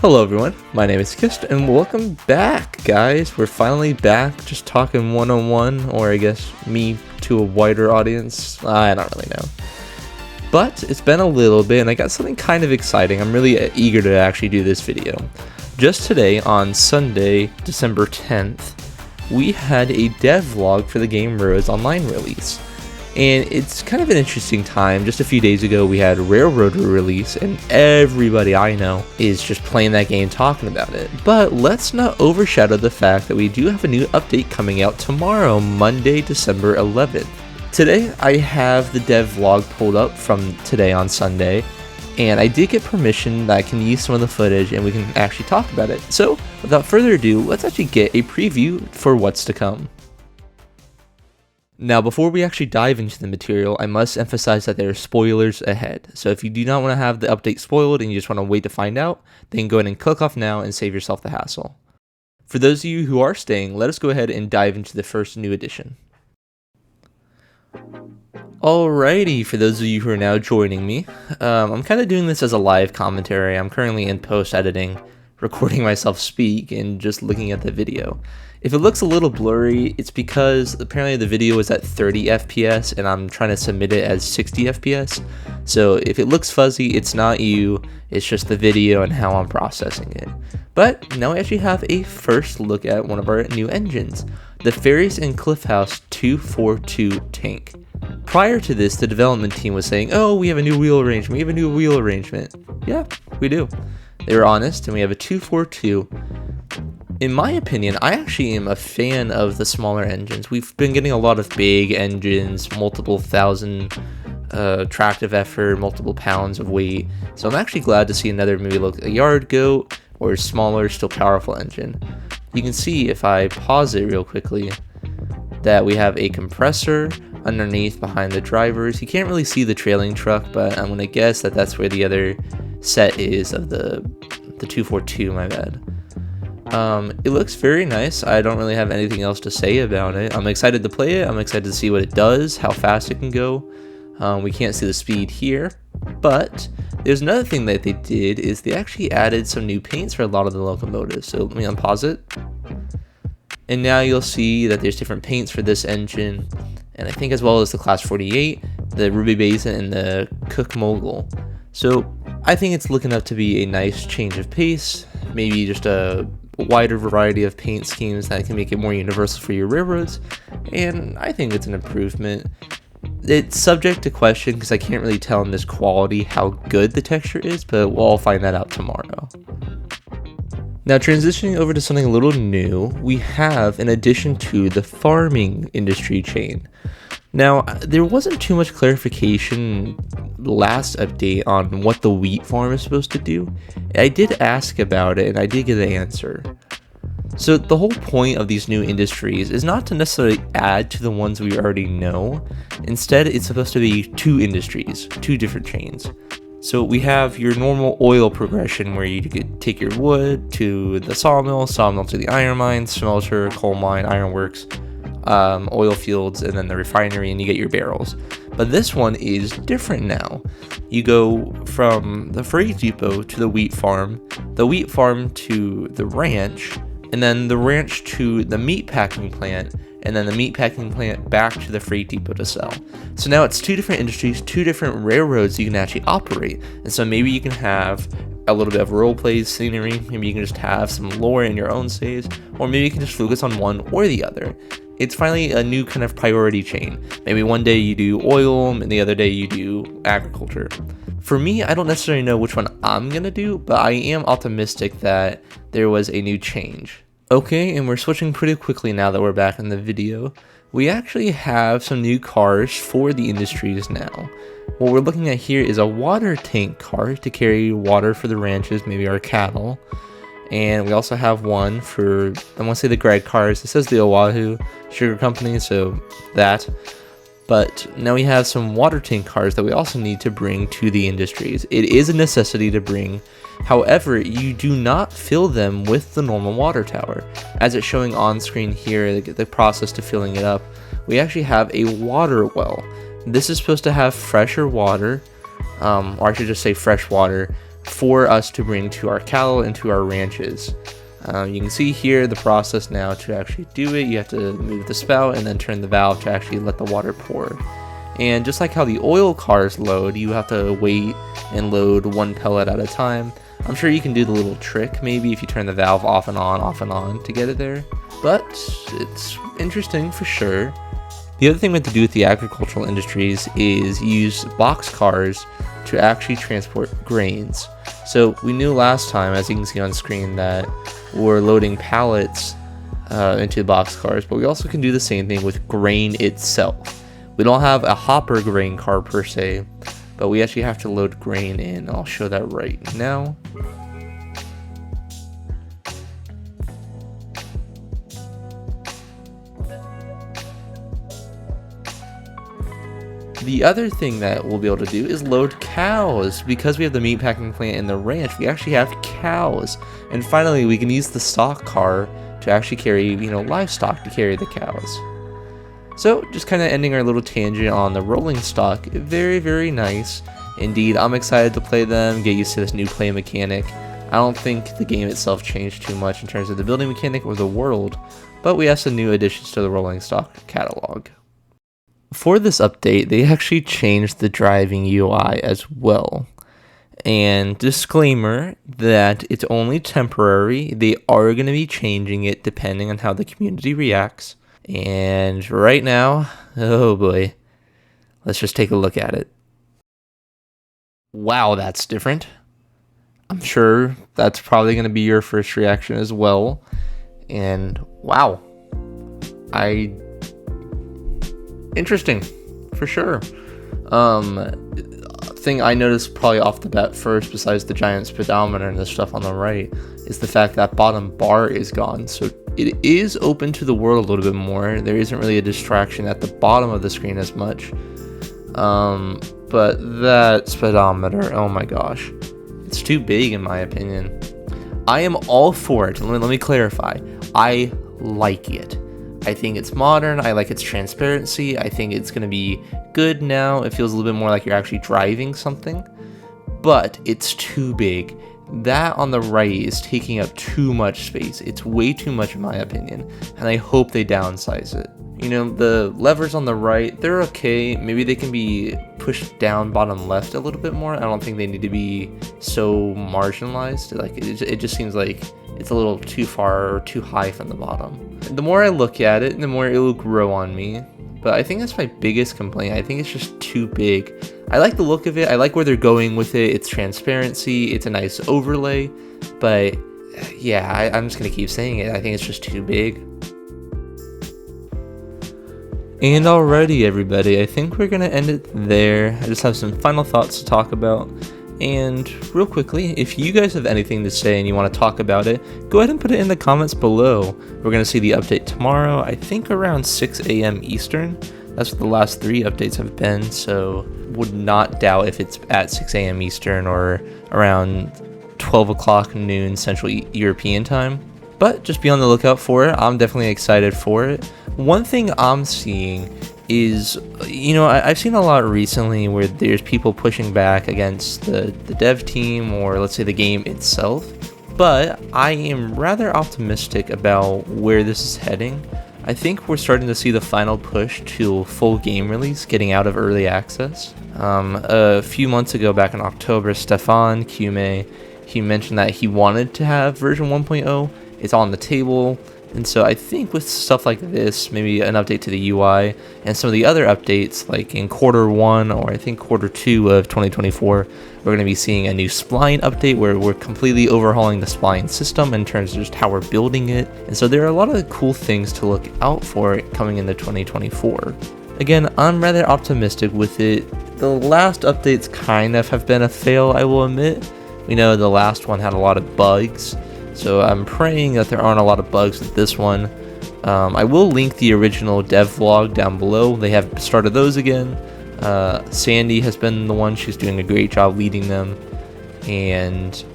Hello everyone, my name is Kist, and welcome back, guys. We're finally back, just talking one-on-one, or I guess me to a wider audience. I don't really know. But it's been a little bit, and I got something kind of exciting. I'm really eager to actually do this video. Just today, on Sunday, December 10th, we had a dev vlog for the game Roads Online release. And it's kind of an interesting time. Just a few days ago, we had Railroader release, and everybody I know is just playing that game, talking about it. But let's not overshadow the fact that we do have a new update coming out tomorrow, Monday, December 11th. Today, I have the dev vlog pulled up from today on Sunday, and I did get permission that I can use some of the footage and we can actually talk about it. So, without further ado, let's actually get a preview for what's to come. Now, before we actually dive into the material, I must emphasize that there are spoilers ahead. So if you do not want to have the update spoiled and you just want to wait to find out, then go ahead and click off now and save yourself the hassle. For those of you who are staying, let us go ahead and dive into the first new edition. Alrighty, for those of you who are now joining me, I'm kind of doing this as a live commentary. I'm currently in post-editing, recording myself speak and just looking at the video. If it looks a little blurry, it's because apparently the video is at 30 FPS and I'm trying to submit it as 60 FPS. So if it looks fuzzy, it's not you, it's just the video and how I'm processing it. But now we actually have a first look at one of our new engines, the Ferries and Cliff House 242 tank. Prior to this, the development team was saying, oh, we have a new wheel arrangement, Yeah, we do. They were honest, and we have a 242. In my opinion, I actually am a fan of the smaller engines. We've been getting a lot of big engines, multiple thousand tractive effort, multiple pounds of weight. So I'm actually glad to see another maybe like a yard goat or a smaller, still powerful engine. You can see if I pause it real quickly that we have a compressor underneath behind the drivers. You can't really see the trailing truck, but I'm going to guess that that's where the other set is of the 242, my bad. It looks very nice. I don't really have anything else to say about it. I'm excited to play it. I'm excited to see what it does, how fast it can go. We can't see the speed here, but there's another thing that they did is they actually added some new paints for a lot of the locomotives. So let me unpause it. And now you'll see that there's different paints for this engine. And I think as well as the Class 48, the Ruby Basin, and the Cook Mogul. So I think it's looking up to be a nice change of pace, maybe just a wider variety of paint schemes that can make it more universal for your railroads, and I think it's an improvement. It's subject to question because I can't really tell in this quality how good the texture is, but we'll all find that out tomorrow. Now, transitioning over to something a little new, we have an addition to the farming industry chain. Now, there wasn't too much clarification last update on what the wheat farm is supposed to do. I did ask about it and I did get an answer. So the whole point of these new industries is not to necessarily add to the ones we already know. Instead, it's supposed to be two industries, two different chains. So we have your normal oil progression where you could take your wood to the sawmill to the iron mine, smelter, coal mine, ironworks, oil fields, and then the refinery, and you get your barrels. But this one is different now. You go from the freight depot to the wheat farm to the ranch, and then the ranch to the meat packing plant, and then the meat packing plant back to the freight depot to sell. So now it's two different industries, two different railroads you can actually operate. And so maybe you can have a little bit of role plays, scenery, maybe you can just have some lore in your own saves, or maybe you can just focus on one or the other. It's finally a new kind of priority chain. Maybe one day you do oil and the other day you do agriculture. For me, I don't necessarily know which one I'm gonna do, but I am optimistic that there was a new change. Okay, and we're switching pretty quickly now that we're back in the video. We actually have some new cars for the industries now. What we're looking at here is a water tank car to carry water for the ranches, maybe our cattle. And we also have one for, I want to say the Greg cars. It says the Oahu Sugar Company, so that. But now we have some water tank cars that we also need to bring to the industries. It is a necessity to bring. However, you do not fill them with the normal water tower. As it's showing on screen here, the process to filling it up, we actually have a water well. This is supposed to have fresher water, or I should just say fresh water, for us to bring to our cattle and to our ranches. You can see here the process now to actually do it. You have to move the spout and then turn the valve to actually let the water pour. And just like how the oil cars load, you have to wait and load one pellet at a time. I'm sure you can do the little trick maybe if you turn the valve off and on to get it there, but it's interesting for sure. The other thing we have to do with the agricultural industries is use box cars to actually transport grains. So we knew last time, as you can see on screen, that we're loading pallets into box cars, but we also can do the same thing with grain itself. We don't have a hopper grain car per se, but we actually have to load grain in. I'll show that right now. The other thing that we'll be able to do is load cows. Because we have the meat packing plant and the ranch, we actually have cows. And finally, we can use the stock car to actually carry, livestock to carry the cows. So, just kind of ending our little tangent on the rolling stock. Very, very nice. Indeed, I'm excited to play them, get used to this new play mechanic. I don't think the game itself changed too much in terms of the building mechanic or the world, but we have some new additions to the rolling stock catalog. For this update, they actually changed the driving UI as well. And disclaimer that it's only temporary. They are going to be changing it depending on how the community reacts. And right now, oh boy, let's just take a look at it. Wow, that's different. I'm sure that's probably going to be your first reaction as well. And wow, interesting, for sure. Thing I noticed probably off the bat first, besides the giant speedometer and the stuff on the right, is the fact that bottom bar is gone. So it is open to the world a little bit more. There isn't really a distraction at the bottom of the screen as much. But that speedometer, oh my gosh, it's too big in my opinion. I am all for it. Let me clarify. I like it. I think it's modern. I like its transparency. I think it's going to be good now. It feels a little bit more like you're actually driving something, but it's too big. That on the right is taking up too much space. It's way too much in my opinion, and I hope they downsize it. The levers on the right, they're okay. Maybe they can be pushed down bottom left a little bit more. I don't think they need to be so marginalized. Like it just seems like it's a little too far or too high from the bottom. The more I look at it, the more it will grow on me. But I think that's my biggest complaint. I think it's just too big. I like the look of it. I like where they're going with it. It's transparency. It's a nice overlay. But yeah, I'm just going to keep saying it. I think it's just too big. And alrighty, everybody. I think we're going to end it there. I just have some final thoughts to talk about. And real quickly, if you guys have anything to say and you want to talk about it, go ahead and put it in the comments below. We're going to see the update tomorrow, I think around 6 a.m. Eastern. That's what the last 3 updates have been, so would not doubt if it's at 6 a.m. Eastern or around 12 o'clock noon Central European time. But just be on the lookout for it. I'm definitely excited for it. One thing I'm seeing is, I've seen a lot recently where there's people pushing back against the dev team or let's say the game itself, but I am rather optimistic about where this is heading. I think we're starting to see the final push to full game release getting out of early access. A few months ago, back in October, Stefan Kume, he mentioned that he wanted to have version 1.0. It's on the table. And so I think with stuff like this, maybe an update to the UI and some of the other updates, like in Q1 or I think Q2 of 2024, we're going to be seeing a new spline update where we're completely overhauling the spline system in terms of just how we're building it. And so there are a lot of cool things to look out for coming into 2024. Again, I'm rather optimistic with it. The last updates kind of have been a fail, I will admit. We know the last one had a lot of bugs. So I'm praying that there aren't a lot of bugs with this one. I will link the original dev vlog down below. They have started those again. Sandy has been the one. She's doing a great job leading them. And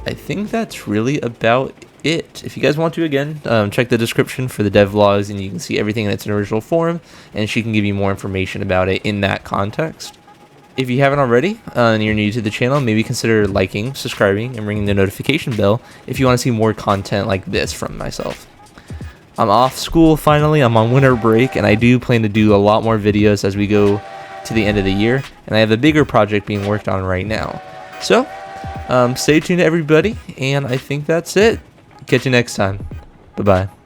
I think that's really about it. If you guys want to, again, check the description for the dev vlogs and you can see everything in its original form. And she can give you more information about it in that context. If you haven't already and you're new to the channel, maybe consider liking, subscribing, and ringing the notification bell if you want to see more content like this from myself. I'm off school finally, I'm on winter break, and I do plan to do a lot more videos as we go to the end of the year, and I have a bigger project being worked on right now. So, stay tuned everybody, and I think that's it. Catch you next time. Bye-bye.